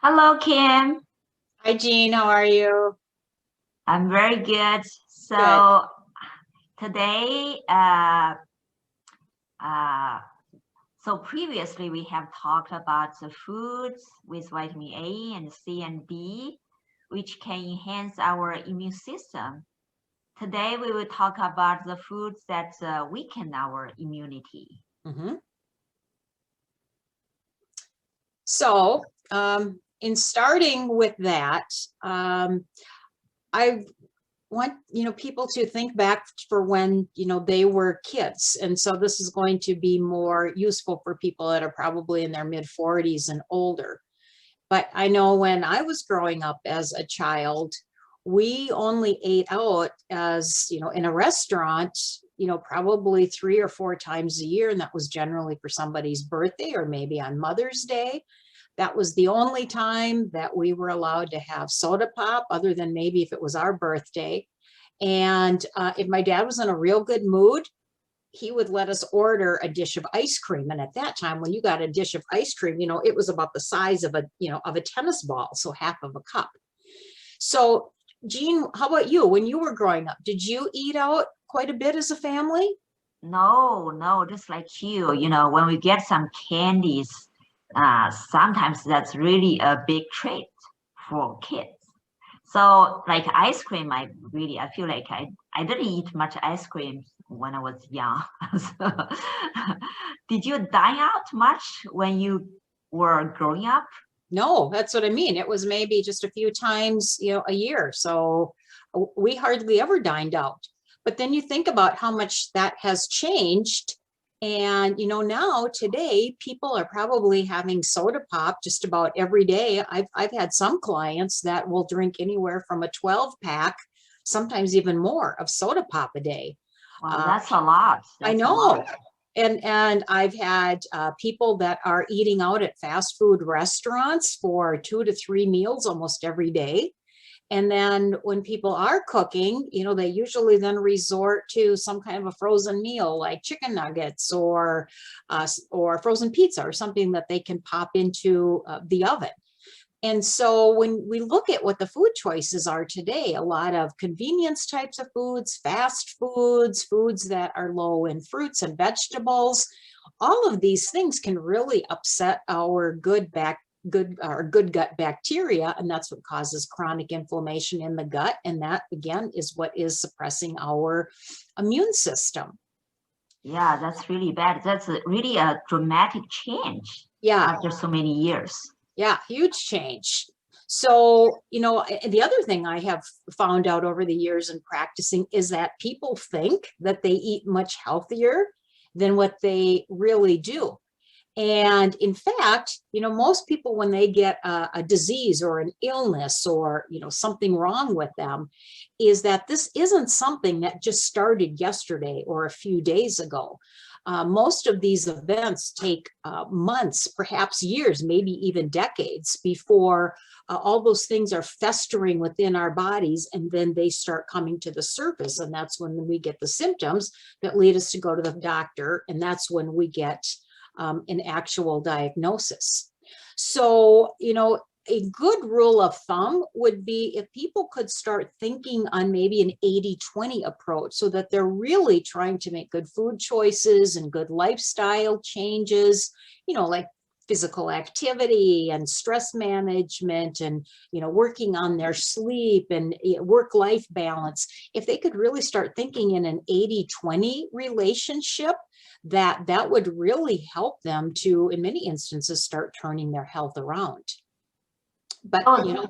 Hello, Kim. Hi, Jean. How are you? I'm very good. Good. So today, uh, so previously we have talked about the foods with vitamin A and C and D, which can enhance our immune system. Today we will talk about the foods that weaken our immunity. hmm So, in starting with that, I want people to think back for when they were kids, and so this is going to be more useful for people that are probably in their mid 40s and older. But I know when I was growing up as a child, we only ate out as, in a restaurant, probably 3 or 4 times a year. And that was generally for somebody's birthday or maybe on Mother's Day. That was the only time that we were allowed to have soda pop, other than maybe if it was our birthday. And if my dad was in a real good mood, he would let us order a dish of ice cream. And at that time, when you got a dish of ice cream, it was about the size of a tennis ball, so half of a cup. So, Jean, how about you? When you were growing up, did you eat out quite a bit as a family? No, no, just like you, when we get some candies, sometimes that's really a big treat for kids. So like ice cream, I feel like I didn't eat much ice cream when I was young. So, did you dine out much when you were growing up? No, that's what I mean. It was maybe just a few times, a year. So we hardly ever dined out. But then you think about how much that has changed. And, now today people are probably having soda pop just about every day. I've had some clients that will drink anywhere from a 12 pack, sometimes even more of soda pop a day. Wow, Uh, that's a lot. I That's a lot. know. And I've had people that are eating out at fast food restaurants for 2 to 3 meals almost every day. And then when people are cooking, they usually then resort to some kind of a frozen meal like chicken nuggets or frozen pizza or something that they can pop into the oven. And so when we look at what the food choices are today, a lot of convenience types of foods, fast foods, foods that are low in fruits and vegetables, all of these things can really upset our good gut bacteria, and that's what causes chronic inflammation in the gut. And that again is what is suppressing our immune system. Yeah, that's really bad. That's really a dramatic change Yeah, after so many years. yeah, huge change. So, the other thing I have found out over the years in practicing is that people think that they eat much healthier than what they really do. And in fact, most people, when they get a disease or an illness or, something wrong with them, is that this isn't something that just started yesterday or a few days ago. Most of these events take months, perhaps years, maybe even decades before all those things are festering within our bodies, and then they start coming to the surface. And that's when we get the symptoms that lead us to go to the doctor. And that's when we get an actual diagnosis. So, a good rule of thumb would be if people could start thinking on maybe an 80-20 approach, so that they're really trying to make good food choices and good lifestyle changes, like physical activity and stress management and working on their sleep and work-life balance. If they could really start thinking in an 80-20 relationship, that would really help them to, in many instances, start turning their health around. But Oh,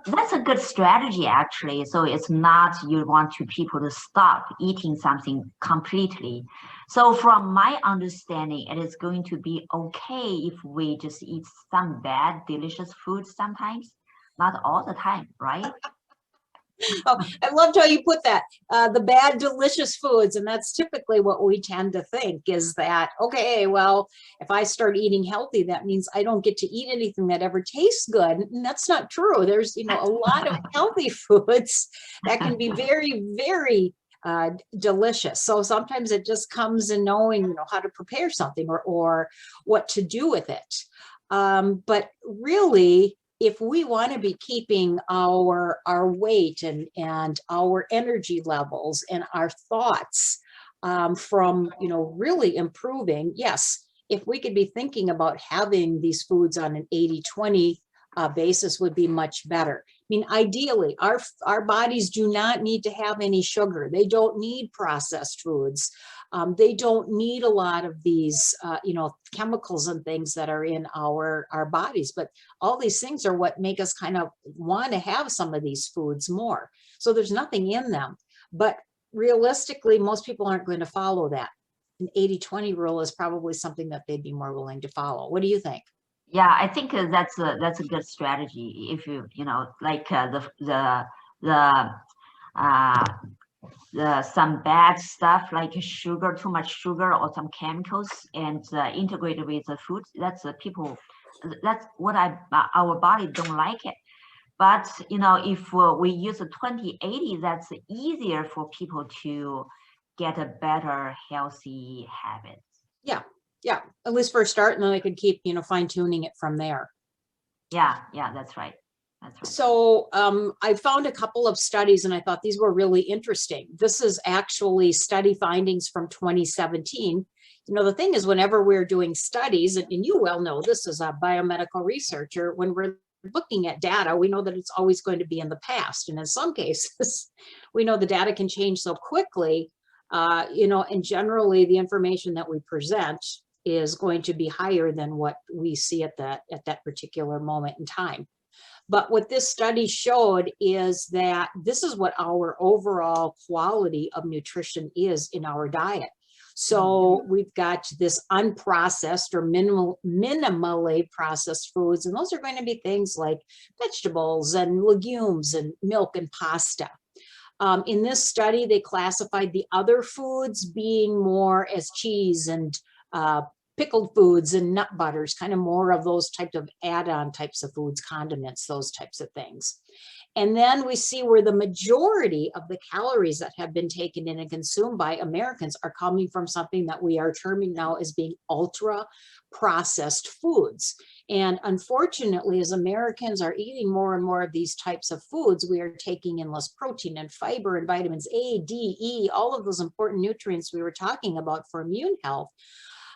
that's a good strategy actually. So it's not you want to people to stop eating something completely. So from my understanding, it is going to be okay if we just eat some bad, delicious food sometimes, not all the time, right? oh, I loved how you put that, the bad delicious foods. And that's typically what we tend to think, is that, okay, well, if I start eating healthy, that means I don't get to eat anything that ever tastes good. And that's not true. There's a lot of healthy foods that can be very, very delicious. So sometimes it just comes in knowing, how to prepare something or what to do with it. But really, if we want to be keeping our weight and our energy levels and our thoughts from, you know, really improving, yes, if we could be thinking about having these foods on an 80-20 basis would be much better. I mean, ideally, our bodies do not need to have any sugar. They don't need processed foods. They don't need a lot of these, you know, chemicals and things that are in our bodies. But all these things are what make us kind of want to have some of these foods more. So there's nothing in them. But realistically, most people aren't going to follow that. An 80-20 rule is probably something that they'd be more willing to follow. What do you think? Yeah, I think that's a good strategy. If you know, like the uh, some bad stuff like sugar, too much sugar, or some chemicals, and integrated with the food. That's people. That's what our body don't like it. But you know, if we use a 20-80, that's easier for people to get a better healthy habit. Yeah, yeah, at least for a start, and then I could keep, you know, fine tuning it from there. Yeah, that's right. That's right. So I found a couple of studies and I thought these were really interesting. This is actually study findings from 2017. You know, the thing is, whenever we're doing studies, and you well know this as a biomedical researcher, when we're looking at data, we know that it's always going to be in the past. And in some cases, we know the data can change so quickly, you know, and generally the information that we present is going to be higher than what we see at that particular moment in time. But what this study showed is that this is what our overall quality of nutrition is in our diet. So we've got this unprocessed or minimally processed foods, and those are going to be things like vegetables and legumes and milk and pasta. In this study, they classified the other foods being more as cheese and pickled foods and nut butters, kind of more of those types of add-on types of foods, condiments, those types of things. And then we see where the majority of the calories that have been taken in and consumed by Americans are coming from something that we are terming now as being ultra processed foods. And unfortunately, as Americans are eating more and more of these types of foods, we are taking in less protein and fiber and vitamins A, D, E, all of those important nutrients we were talking about for immune health.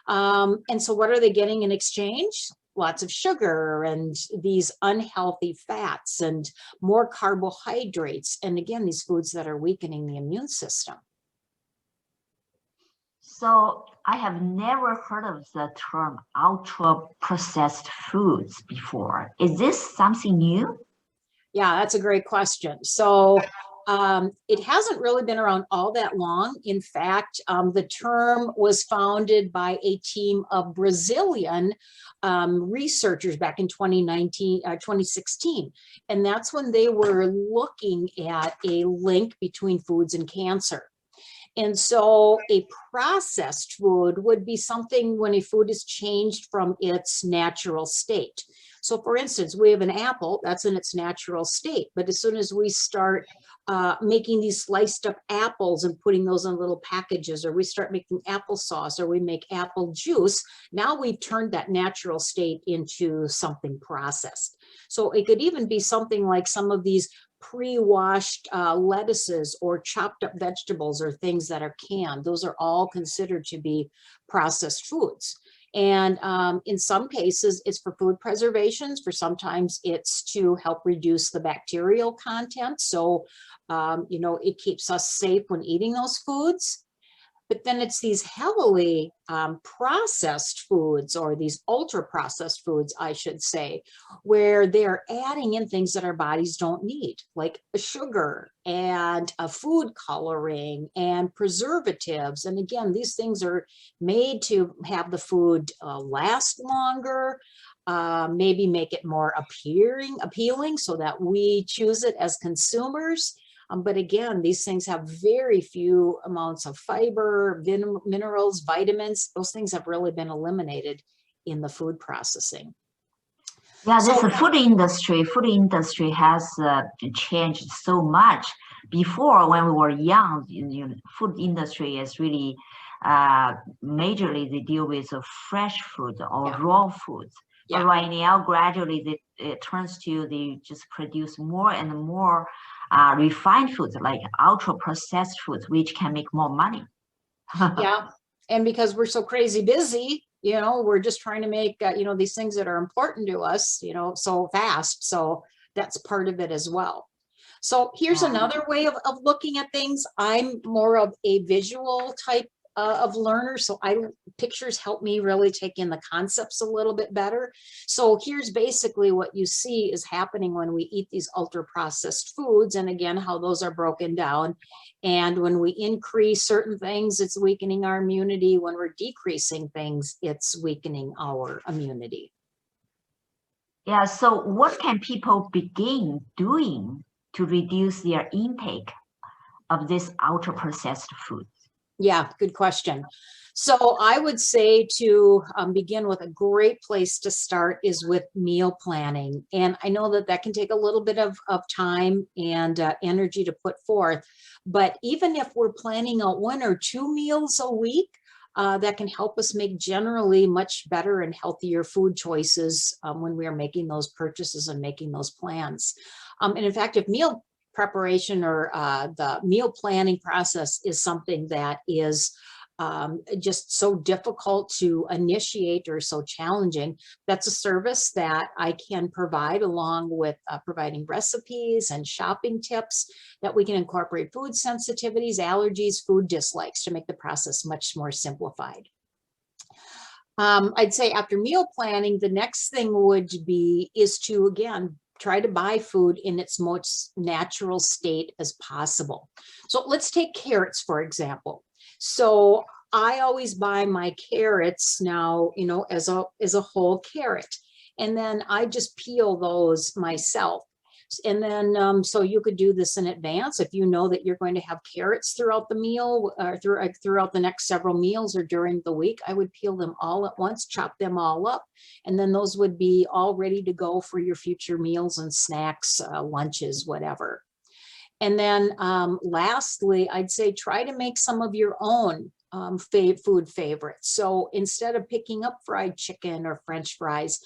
And so what are they getting in exchange? Lots of sugar and these unhealthy fats and more carbohydrates. And again, these foods that are weakening the immune system. So I have never heard of the term ultra processed foods before. Is this something new? Yeah, that's a great question. So it hasn't really been around all that long. In fact, the term was founded by a team of Brazilian researchers back in 2016. And that's when they were looking at a link between foods and cancer. And so a processed food would be something when a food is changed from its natural state. So for instance, we have an apple that's in its natural state, but as soon as we start making these sliced up apples and putting those in little packages, or we start making applesauce, or we make apple juice, now we've turned that natural state into something processed. So it could even be something like some of these pre-washed lettuces or chopped up vegetables or things that are canned. Those are all considered to be processed foods. And in some cases, it's for food preservation. For sometimes it's to help reduce the bacterial content. So, you know, it keeps us safe when eating those foods. But then it's these heavily processed foods, or these ultra processed foods, I should say, where they're adding in things that our bodies don't need, like sugar and food coloring and preservatives. And again, these things are made to have the food last longer, maybe make it more appealing so that we choose it as consumers. But again, these things have very few amounts of fiber, minerals, vitamins. Those things have really been eliminated in the food processing. Yeah, this food industry has changed so much. Before, when we were young, food industry is really majorly they deal with fresh food or raw foods. But right now, gradually, it turns to they just produce more and more refined foods, like ultra processed foods, which can make more money. Yeah. And because we're so crazy busy, we're just trying to make, these things that are important to us, so fast. So that's part of it as well. So here's another way of looking at things. I'm more of a visual type of learner. So pictures help me really take in the concepts a little bit better. So here's basically what you see is happening when we eat these ultra processed foods. And again, how those are broken down. And when we increase certain things, it's weakening our immunity. When we're decreasing things, it's weakening our immunity. Yeah, so what can people begin doing to reduce their intake of this ultra processed foods? Yeah, good question. So I would say to begin with, a great place to start is with meal planning. And I know that that can take a little bit of time and energy to put forth. But even if we're planning out 1 or 2 meals a week, that can help us make generally much better and healthier food choices when we are making those purchases and making those plans. And in fact, if meal preparation or the meal planning process is something that is just so difficult to initiate or so challenging, that's a service that I can provide along with providing recipes and shopping tips that we can incorporate food sensitivities, allergies, food dislikes to make the process much more simplified. I'd say after meal planning, the next thing is to, again, try to buy food in its most natural state as possible. So let's take carrots, for example. So I always buy my carrots now, as a whole carrot. And then I just peel those myself. And then, so you could do this in advance if you know that you're going to have carrots throughout the meal, or throughout the next several meals or during the week. I would peel them all at once, chop them all up, and then those would be all ready to go for your future meals and snacks, lunches, whatever. And then lastly, I'd say try to make some of your own food favorites. So instead of picking up fried chicken or French fries,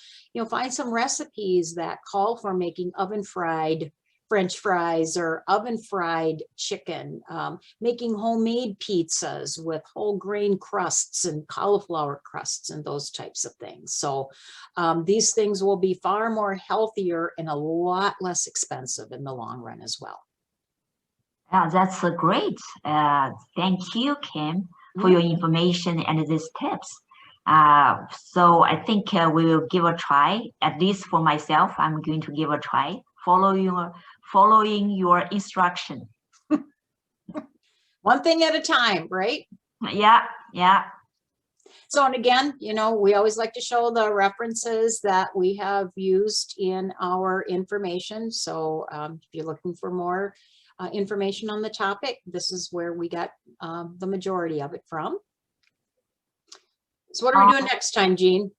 find some recipes that call for making oven fried French fries or oven fried chicken, making homemade pizzas with whole grain crusts and cauliflower crusts and those types of things. So these things will be far more healthier and a lot less expensive in the long run as well. That's great. Thank you, Kim, for your information and these tips. So I think we will give a try, at least for myself, I'm going to give a try, following your instruction. One thing at a time, right? Yeah. So, and again, we always like to show the references that we have used in our information. So if you're looking for more information on the topic, this is where we got the majority of it from. So what are we doing next time, Jean?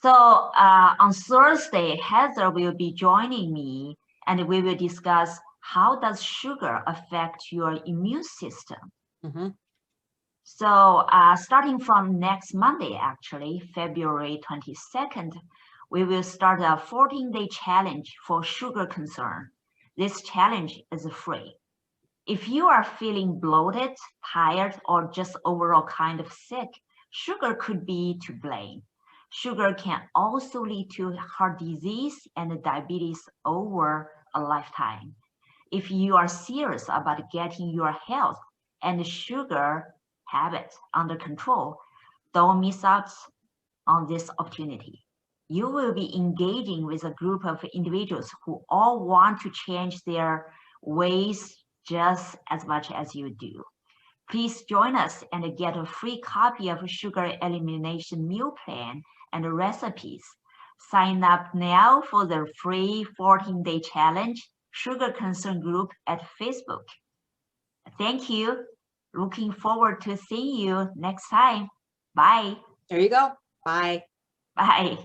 So on Thursday, Heather will be joining me and we will discuss how does sugar affect your immune system. Mm-hmm. So starting from next Monday, actually, February 22nd, we will start a 14-day challenge for sugar concern. This challenge is free. If you are feeling bloated, tired, or just overall kind of sick, sugar could be to blame. Sugar can also lead to heart disease and diabetes over a lifetime. If you are serious about getting your health and sugar habits under control, don't miss out on this opportunity. You will be engaging with a group of individuals who all want to change their ways just as much as you do. Please join us and get a free copy of a sugar elimination meal plan and recipes. Sign up now for the free 14-day challenge sugar concern group at Facebook. Thank you. Looking forward to seeing you next time. Bye. There you go. Bye. Bye.